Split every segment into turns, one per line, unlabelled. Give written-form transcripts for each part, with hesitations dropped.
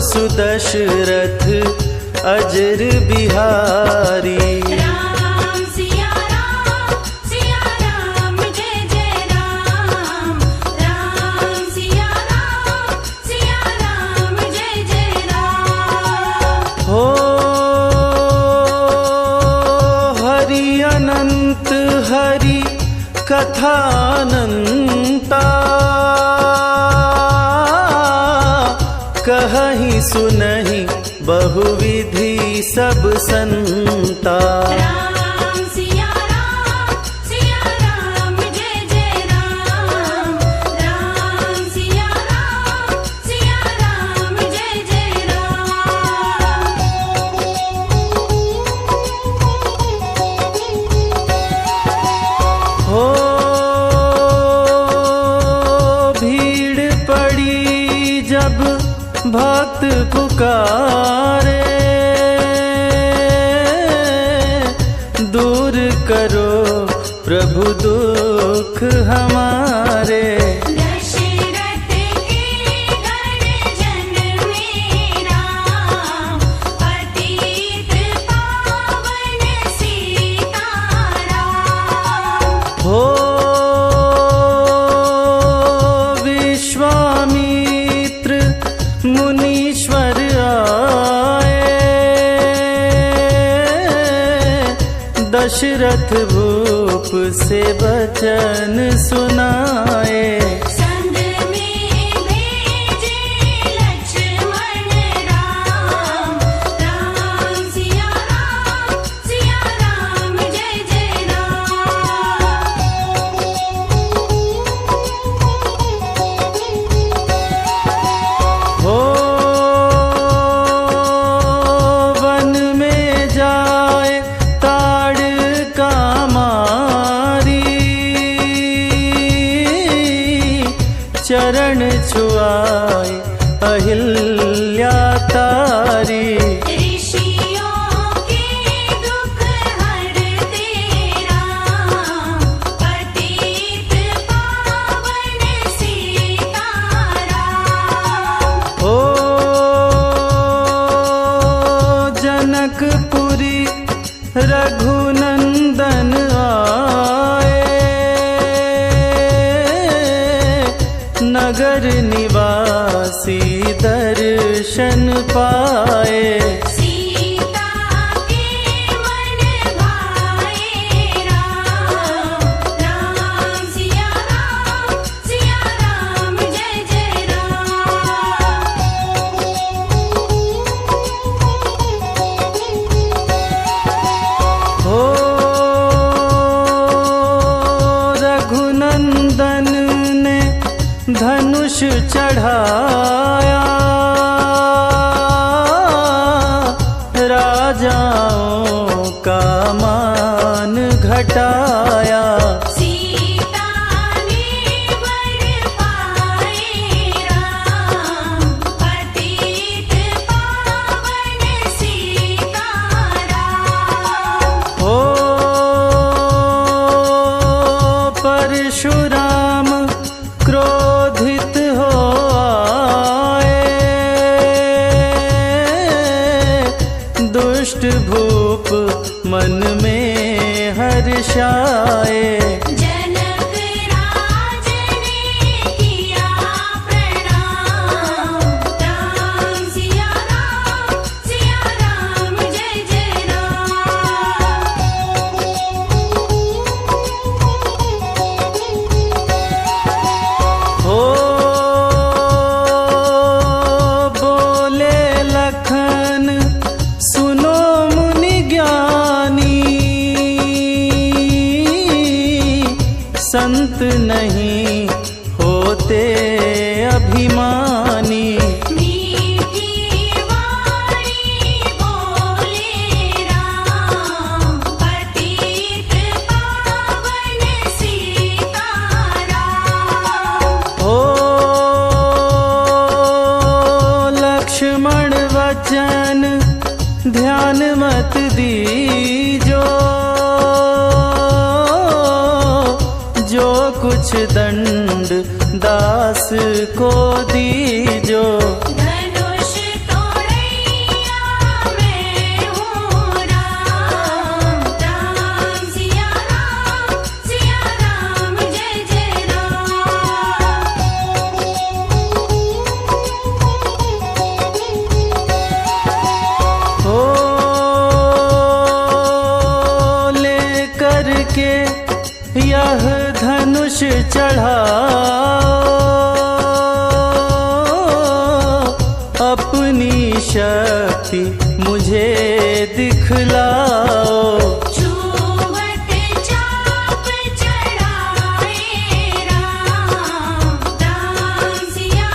सुदशरथ अजर बिहारी।
राम सिया राम जय जय राम। राम सिया राम जय जय राम।
हो हरि अनंत हरि कथानंता, कहहि सुनहि बहुविधि सब संता।
राम सिया राम जय जय राम। राम सिया राम जय जय राम।
हो भीड़ पड़ी जब भक्त पुकारे, दूर करो प्रभु दुख हमारे।
दशरथ के घर जन में राम, पतित पावन सीताराम।
हो विश्वामित्र मुनीश्वर आए, दशरथ भूप से वचन सुनाए।
संग में भेजे लक्ष्मण राम। राम सिया राम जय जय राम।
हो वन में जाए ताड़ का मारी, चरण छुआए अहिल्या तारी।
ऋषियों के दुख हरते राम, पतित पावन सीताराम।
हो जनकपुरी रघुनंदन आए, नगर निवासी दर्शन पाए।
सीता के मन भाए राम। राम सिया राम जय जय राम।
हो रघुनंदन ने धनुष चढ़ाया, राजाओं का मान घटाया।
सीता ने वर पाए राम, पतित पावन सीताराम।
हो परशुराम क्रोधित हो आए, दुष्ट भूप मन में हर्षाए।
जनक राज ने किया प्रणाम। राम सिया राम जय जय राम।
हो बोले लखन सुनो मुनि ज्ञानी, संत नहीं होते अभिमानी।
मीठी वाणी बोले राम, पतित पावन सीताराम।
हो लक्ष्मण वचन ध्यान मत दीजो, जो कुछ दंड दास को दीजो।
धनुष तो
अपनी शक्ति मुझे दिखलाओ।
छूवत चाप चढ़ाए राम, राम सिया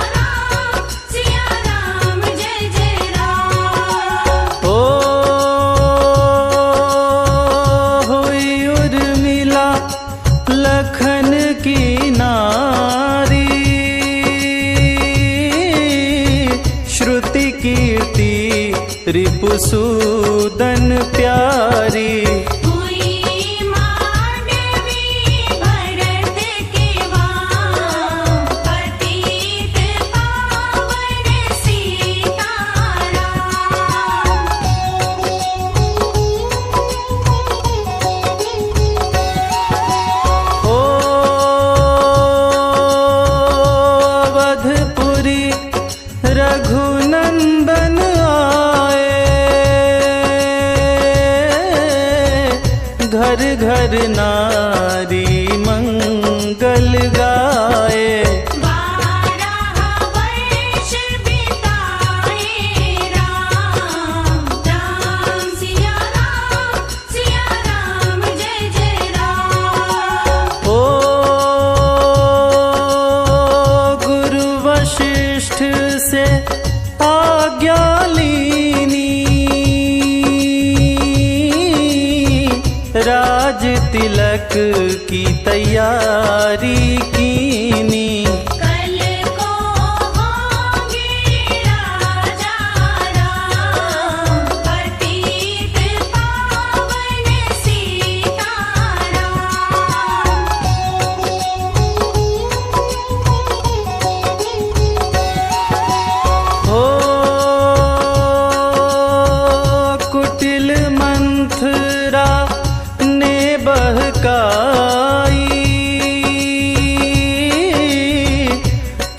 राम जय जय राम।
ओ हुई उर्मिला लखन की नारी, श्रुति कीर्ति रिपुसूदन प्यारी।
हुई मांडवी भरत के वाम, पतित पावन सीताराम।
ओ अवधपुरी रघुनंदन आए, घर घर नारी मंगल गाए।
12 वर्ष बिताए राम, राम सिया राम जय जय राम।
ओ गुरु वशिष्ठ से आज्ञा लीनी, राज तिलक की तैयारी कीनी।
कल को होंगे राजा राम, पतित पावन सीताराम।
हो कुटिल मंथरा ने बहकाई,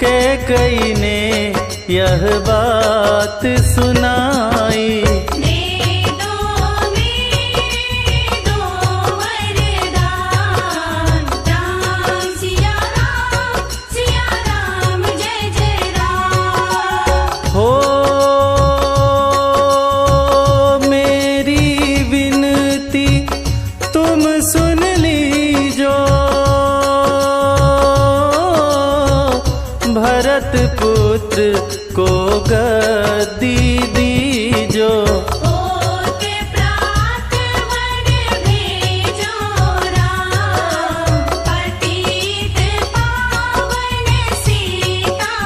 कैकई ने यह बात सुनाई।
दे दो मेरे दो वरदान, राम सिया राम जय जय राम।
हो मेरी विनती तुम सुन लीजो, भरत पुत्र को गद्दी दीजो।
होत प्रात वर भेजो राम, पतित पावन सीताराम।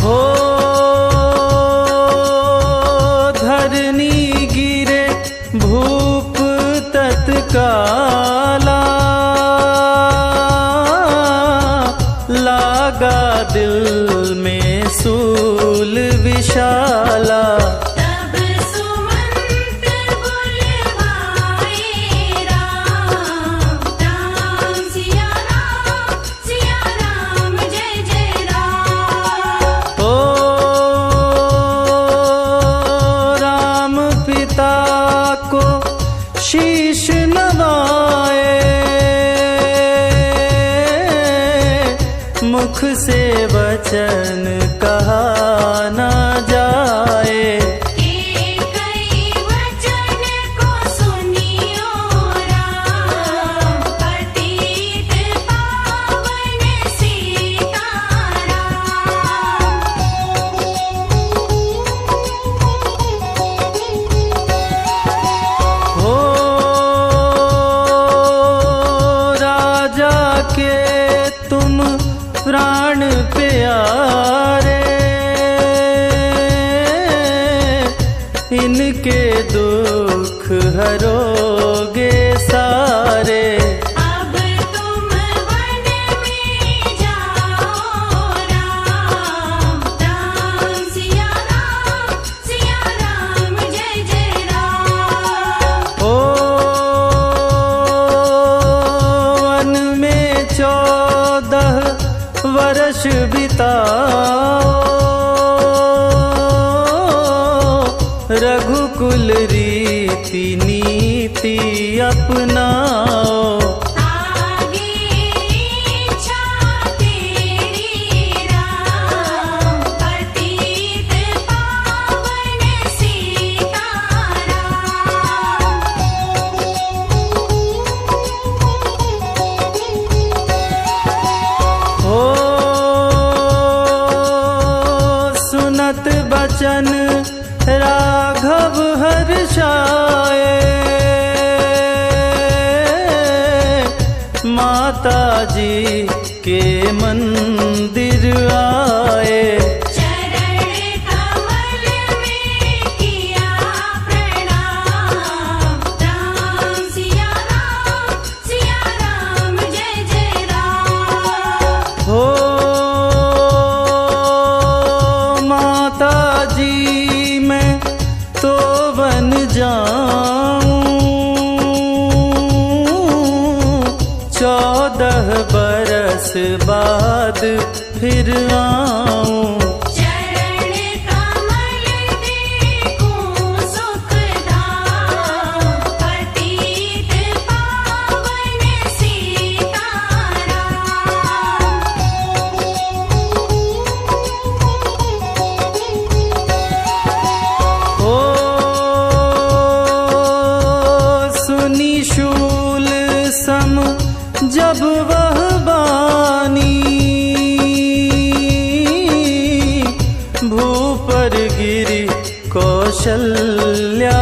हो धरनी गिरे भूप तत्काला, लागा दिल में सूल विशाला।
तब सुमंत बुलवाए राम, राम सिया राम जय जय राम।
ओ राम पिता को शीश नवाए, मुख से वचन कहा न जाए।
कई वचन को सुनियो राम, पतित पावन सीताराम।
हो राजा के तुम प्राण प्यारे, इनके दुख हरोगे सारे।
अब तुम वन में जाओ राम, राम सिया राम जय जय राम।
ओ वन में 14 वर्ष बिताओ, रघुकुल री रीति नीति अपनाओ।
आगे इच्छा तेरी राम, पतित पावन सीताराम।
हो सुनत बचन राघव हर्षाए, माता जी के मंदिर आए।
चरण कमल में किया प्रणाम, राम सिया राम जय जय राम।
हो माता जी मैं तो बन जाऊं, 14 बरस बाद फिर आऊं।
चरण कमल देखूं सुखधाम, पतित पावन सीताराम।
ओ सुनी शूल सम जब वह बानी, भूपर गिरी कौशल्या